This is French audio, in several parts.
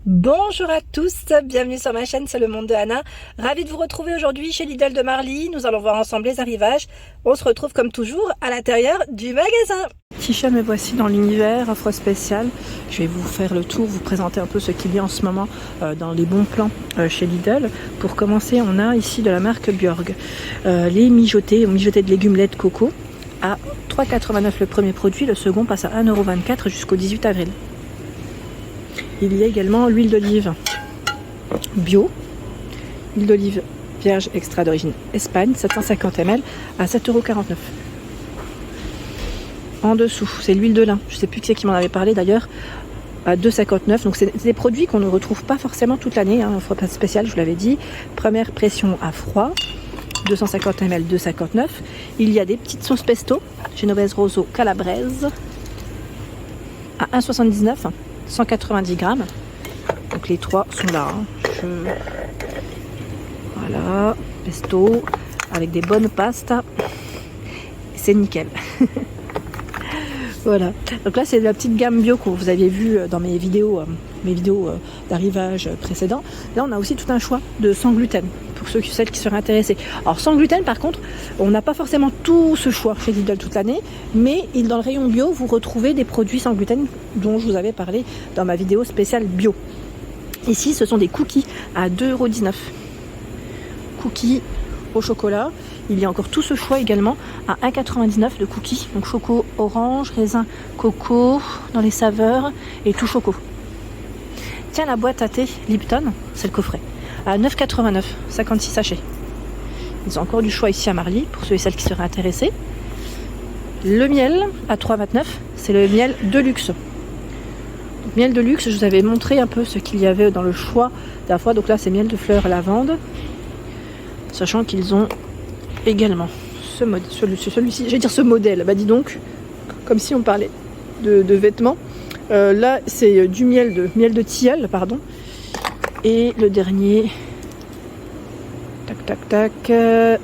Bonjour à tous, bienvenue sur ma chaîne, c'est le monde de Anna. Ravie de vous retrouver aujourd'hui chez Lidl de Marly. Nous allons voir ensemble les arrivages. On se retrouve comme toujours à l'intérieur du magasin. Tisha, me voici dans l'univers offre spéciale. Je vais vous faire le tour, vous présenter un peu ce qu'il y a en ce moment dans les bons plans chez Lidl. Pour commencer, on a ici de la marque Björg les mijotés de légumes lait de coco à 3,89 € le premier produit, le second passe à 1,24 € jusqu'au 18 avril. Il y a également l'huile d'olive bio, huile d'olive vierge extra d'origine Espagne, 750 ml à 7,49 €. En dessous, c'est l'huile de lin, je ne sais plus qui c'est qui m'en avait parlé d'ailleurs, à 2,59 €. Donc c'est des produits qu'on ne retrouve pas forcément toute l'année, offre spéciale, je vous l'avais dit. Première pression à froid, 250 ml, 2,59 €. Il y a des petites sauces pesto, Genovese Rosso Calabrese, à 1,79 €. 190 grammes, donc les trois sont là. Voilà, pesto avec des bonnes pastes, c'est nickel. Voilà, donc là c'est la petite gamme bio que vous aviez vu dans mes vidéos d'arrivage précédents. Là on a aussi tout un choix de sans gluten pour celles qui seraient intéressées. Alors sans gluten par contre, on n'a pas forcément tout ce choix chez Lidl toute l'année, mais dans le rayon bio vous retrouvez des produits sans gluten dont je vous avais parlé dans ma vidéo spéciale bio. Ici ce sont des cookies à 2,19 €. Cookies au chocolat. Il y a encore tout ce choix également à 1,99 € de cookies. Donc choco orange, raisin, coco dans les saveurs et tout choco. Tiens, la boîte à thé Lipton, c'est le coffret, à 9,89 €, 56 sachets. Ils ont encore du choix ici à Marly pour ceux et celles qui seraient intéressés. Le miel à 3,29 €, c'est le miel de luxe. Donc, miel de luxe, je vous avais montré un peu ce qu'il y avait dans le choix la dernière fois. Donc là, c'est miel de fleurs lavande. Sachant qu'ils ont également celui-ci, j'allais dire ce modèle, bah dis donc, comme si on parlait de vêtements. Là, c'est du miel de tilleul, pardon. Et le dernier,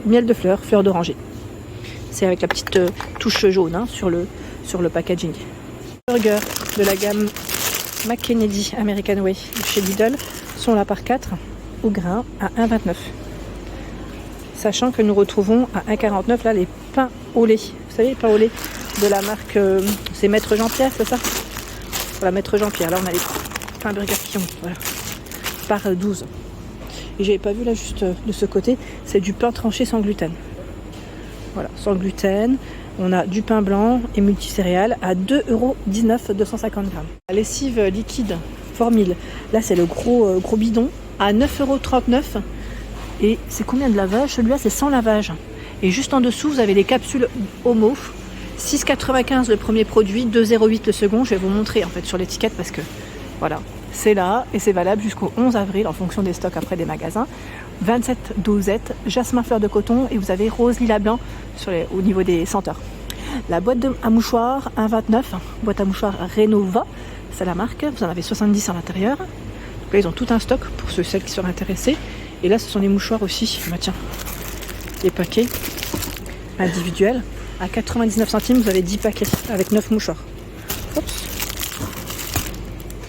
miel de fleurs d'oranger. C'est avec la petite touche jaune sur le packaging. Burger de la gamme McKennedy American Way chez Lidl sont là par 4 au grain à 1,29 €. Sachant que nous retrouvons à 1,49 € là les pains au lait. Vous savez, les pains au lait de la marque, c'est Maître Jean-Pierre, c'est ça? Voilà, Maître Jean-Pierre. Là, on a les pains Burger King, voilà, par 12. Et j'avais pas vu là juste de ce côté, c'est du pain tranché sans gluten. Voilà, sans gluten. On a du pain blanc et multicéréales à 2,19 €, 250 grammes. La lessive liquide Formil, là c'est le gros bidon à 9,39 €. Et c'est combien de lavage? Celui-là c'est sans lavage. Et juste en dessous vous avez les capsules Homo, 6,95 € le premier produit, 2,08 € le second. Je vais vous montrer en fait sur l'étiquette parce que voilà, c'est là et c'est valable jusqu'au 11 avril en fonction des stocks après des magasins. 27 dosettes, jasmin fleur de coton et vous avez rose lilas blanc au niveau des senteurs. La boîte à mouchoirs 1,29 €, boîte à mouchoirs Renova, c'est la marque, vous en avez 70 à l'intérieur. Donc là ils ont tout un stock pour celles qui seraient intéressées. Et là ce sont des mouchoirs aussi, bah tiens, les paquets individuels à 99 centimes, vous avez 10 paquets avec 9 mouchoirs. Oups.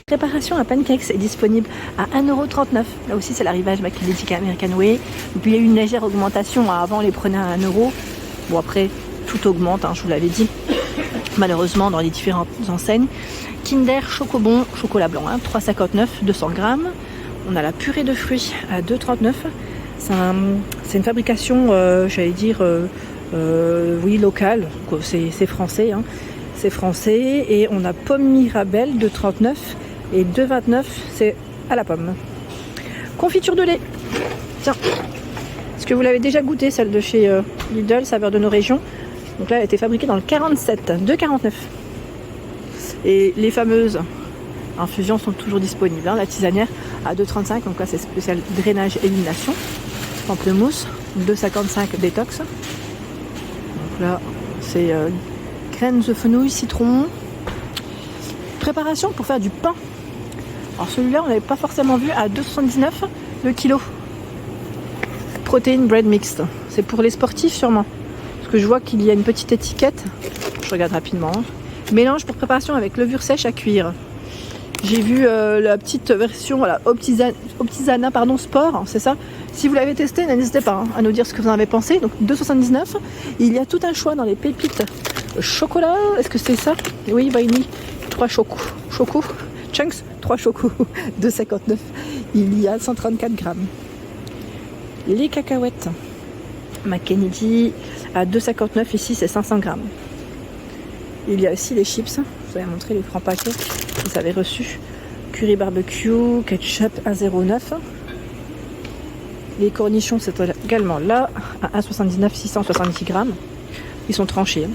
Préparation à pancakes est disponible à 1,39 €. Là aussi c'est l'arrivage McKennedy American Way. Et puis il y a eu une légère augmentation, avant on les prenait à 1 €. Bon après tout augmente, je vous l'avais dit, malheureusement dans les différentes enseignes. Kinder Chocobon, chocolat blanc, 3,59 €, 200 grammes. On a la purée de fruits à 2,39 €. C'est une fabrication, j'allais dire, oui, locale. C'est français. C'est français. Et on a pomme Mirabelle de 2,39 € et 2,29 €, c'est à la pomme. Confiture de lait. Tiens, est-ce que vous l'avez déjà goûté, celle de chez Lidl, saveur de nos régions? Donc là, elle a été fabriquée dans le 47, 2,49 €. Et les fameuses infusions sont toujours disponibles. La tisanière à 2,35 €, donc là c'est spécial drainage élimination. Pamplemousse, 2,55 € détox. Donc là c'est graines de fenouil, citron. Préparation pour faire du pain. Alors celui-là on n'avait pas forcément vu, à 2,79 € le kilo. Protein bread mixed. C'est pour les sportifs sûrement. Parce que je vois qu'il y a une petite étiquette. Je regarde rapidement. Mélange pour préparation avec levure sèche à cuire. J'ai vu la petite version, voilà, Optisana pardon, Sport, c'est ça. Si vous l'avez testé, n'hésitez pas à nous dire ce que vous en avez pensé. Donc 2,79. Il y a tout un choix dans les pépites. Chocolat, est-ce que c'est ça? Oui, vanille. 3 chocos. Chunks, 3 chocos. 2,59. Il y a 134 grammes. Les cacahuètes. Kennedy à 2,59. Ici, c'est 500 grammes. Il y a aussi les chips. Je vous avais montré les grands paquets. Vous avez reçu. Curry barbecue, ketchup 1,09. Les cornichons, c'est également là, à 1,79, 670 grammes. Ils sont tranchés.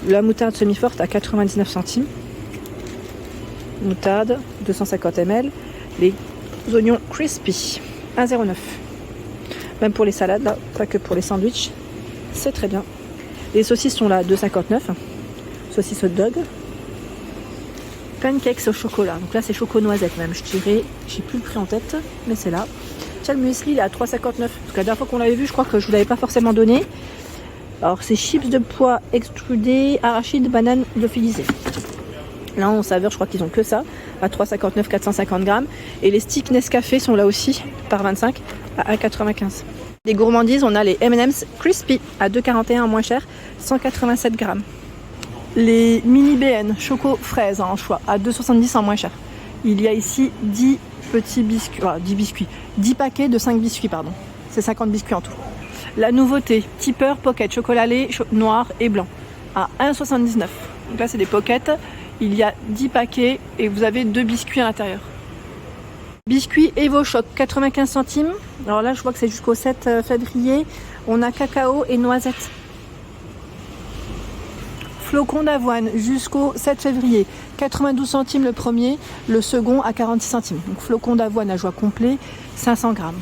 La moutarde semi-forte à 99 centimes. Moutarde, 250 ml. Les oignons crispy, 1,09. Même pour les salades, là, pas que pour les sandwichs. C'est très bien. Les saucisses sont là, 2,59. Saucisses hot dog. Pancakes au chocolat. Donc là, c'est choco-noisette même, je dirais. J'ai plus le prix en tête, mais c'est là. Le muesli, il est à 3,59. Donc la dernière fois qu'on l'avait vu, je crois que je vous l'avais pas forcément donné. Alors, c'est chips de pois extrudés, arachides, bananes lyophilisées. Là, en saveur, je crois qu'ils ont que ça. À 3,59, 450 grammes. Et les sticks Nescafé sont là aussi, par 25, à 1,95. Les gourmandises, on a les M&M's Crispy, à 2,41 moins cher, 187 grammes. Les mini BN choco fraise en choix à 2,70 en moins cher. Il y a ici 10 petits biscuits, 10 paquets de 5 biscuits, pardon. C'est 50 biscuits en tout. La nouveauté, Tipper Pocket chocolat lait noir et blanc à 1,79. Donc là, c'est des pockets. Il y a 10 paquets et vous avez 2 biscuits à l'intérieur. Biscuits EvoChoc, 95 centimes. Alors là, je vois que c'est jusqu'au 7 février. On a cacao et noisettes. Flocons d'avoine jusqu'au 7 février, 92 centimes le premier, le second à 46 centimes. Donc flocons d'avoine à joie complet, 500 grammes.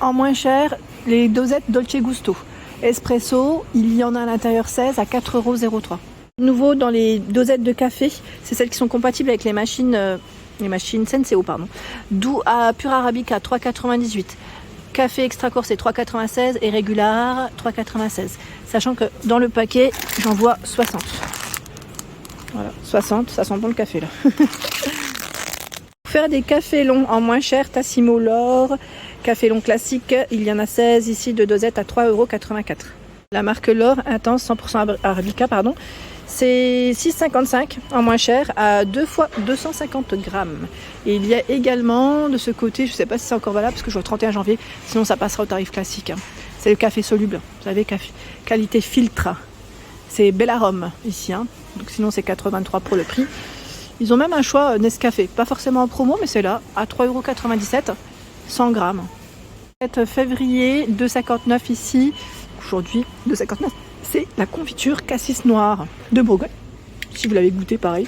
En moins cher, les dosettes Dolce Gusto. Espresso, il y en a à l'intérieur 16 à 4,03 €. Nouveau dans les dosettes de café, c'est celles qui sont compatibles avec les machines Senseo, pardon. Doux à pur arabica, 3,98. Café extra corsé 3,96 et régular 3,96. Sachant que dans le paquet, j'en vois 60. Voilà, 60, ça sent bon le café là. Pour faire des cafés longs en moins cher, Tassimo L'Or, café long classique, il y en a 16 ici de dosette à 3,84 €. La marque L'Or Intense 100% arabica, pardon, c'est 6,55 en moins cher à 2 fois 250 grammes. Et il y a également de ce côté, je ne sais pas si c'est encore valable parce que je vois 31 janvier, sinon ça passera au tarif classique. C'est le café soluble, vous savez, qualité filtre. C'est Bellarome ici, donc sinon c'est 4,23 € pour le prix. Ils ont même un choix Nescafé, pas forcément en promo, mais c'est là, à 3,97 €, 100 grammes. 7 février, 2,59 ici, aujourd'hui, 2,59 €. C'est la confiture cassis noire de Bourgogne. Si vous l'avez goûté, pareil,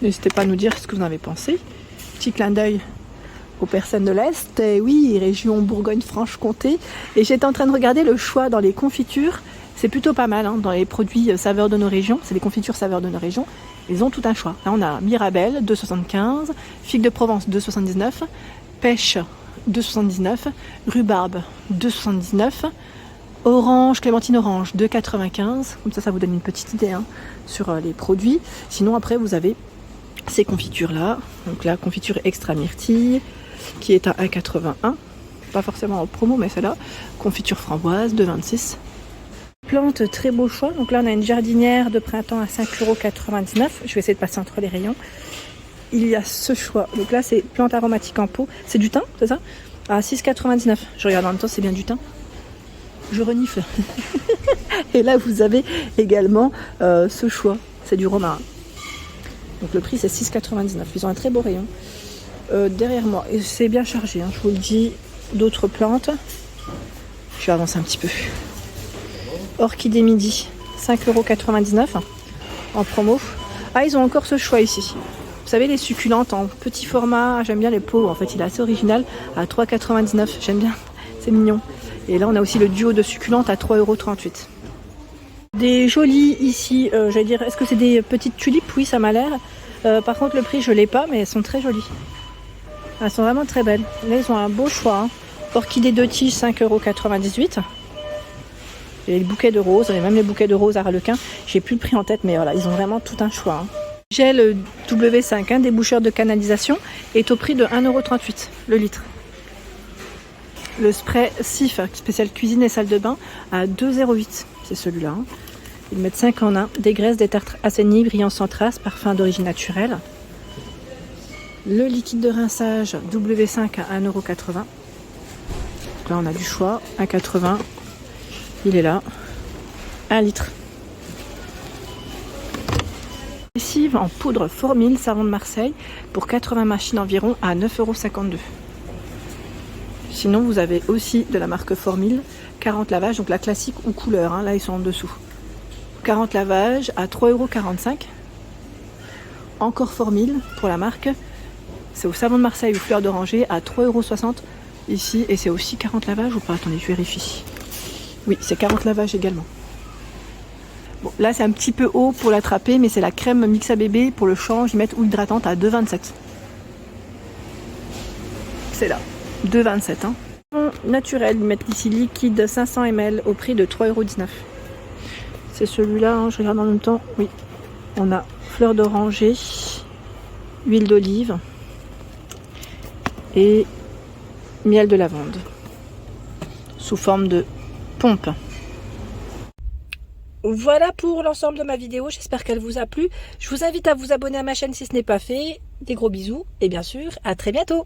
n'hésitez pas à nous dire ce que vous en avez pensé. Petit clin d'œil aux personnes de l'Est. Et oui, région Bourgogne-Franche-Comté. Et j'étais en train de regarder le choix dans les confitures. C'est plutôt pas mal dans les produits saveurs de nos régions. C'est les confitures saveurs de nos régions. Ils ont tout un choix. Là, on a Mirabelle, 2,75. Figue de Provence, 2,79. Pêche, 2,79. Rhubarbe, 2,79. Orange, clémentine orange, 2,95. Comme ça vous donne une petite idée sur les produits. Sinon, après, vous avez ces confitures-là. Donc la confiture extra myrtille, qui est à 1,81. Pas forcément en promo, mais celle-là. Confiture framboise, 2,26. Plantes, très beau choix. Donc là, on a une jardinière de printemps à 5,99 €. Je vais essayer de passer entre les rayons. Il y a ce choix. Donc là, c'est plantes aromatiques en pot. C'est du thym, c'est ça? À 6,99 €. Je regarde en même temps, c'est bien du thym. Je renifle. Et là, vous avez également ce choix. C'est du romarin. Donc le prix, c'est 6,99 €. Ils ont un très beau rayon. Derrière moi, et c'est bien chargé, je vous le dis. D'autres plantes. Je vais avancer un petit peu. Orchidée midi, 5,99 € en promo. Ah, ils ont encore ce choix ici. Vous savez, les succulentes en petit format. J'aime bien les pots. En fait, il est assez original. À 3,99 €. J'aime bien. C'est mignon. Et là, on a aussi le duo de succulentes à 3,38 €. Des jolies ici, j'allais dire, est-ce que c'est des petites tulipes? Oui, ça m'a l'air. Par contre, le prix, je ne l'ai pas, mais elles sont très jolies. Elles sont vraiment très belles. Là, ils ont un beau choix. Orchidée de tige, 5,98 €. Et les bouquets de roses, et même les bouquets de roses à Harlequin. J'ai plus le prix en tête, mais voilà, ils ont vraiment tout un choix. Gel W5, un déboucheur de canalisation, est au prix de 1,38 € le litre. Le spray Sif, spécial cuisine et salle de bain, à 2,08 €. C'est celui-là. Hein. Ils mettent 5 en 1. Dégraisse, détartre assaini, brillant sans trace, parfum d'origine naturelle. Le liquide de rinçage W5 à 1,80 €. Là, on a du choix. 1,80 €. Il est là. 1 litre. Lessive en poudre Formil, savon de Marseille, pour 80 machines environ à 9,52 €. Sinon, vous avez aussi de la marque Formil, 40 lavages, donc la classique ou couleur. Hein, là, ils sont en dessous. 40 lavages à 3,45 €. Encore Formil pour la marque. C'est au savon de Marseille ou fleur d'oranger à 3,60 € ici. Et c'est aussi 40 lavages ou pas? Attendez, je vérifie. Oui, c'est 40 lavages également. Bon, là, c'est un petit peu haut pour l'attraper, mais c'est la crème Mixa Bébé pour le change. Ils mettent ou hydratante à 2,27 €. C'est là, 2,27 €. Hein. Naturel, ils mettent ici liquide 500 ml au prix de 3,19 €. C'est celui-là, hein, je regarde en même temps. Oui, on a fleur d'oranger, huile d'olive et miel de lavande sous forme de pompe. Voilà pour l'ensemble de ma vidéo, j'espère qu'elle vous a plu. Je vous invite à vous abonner à ma chaîne si ce n'est pas fait. Des gros bisous et bien sûr, à très bientôt.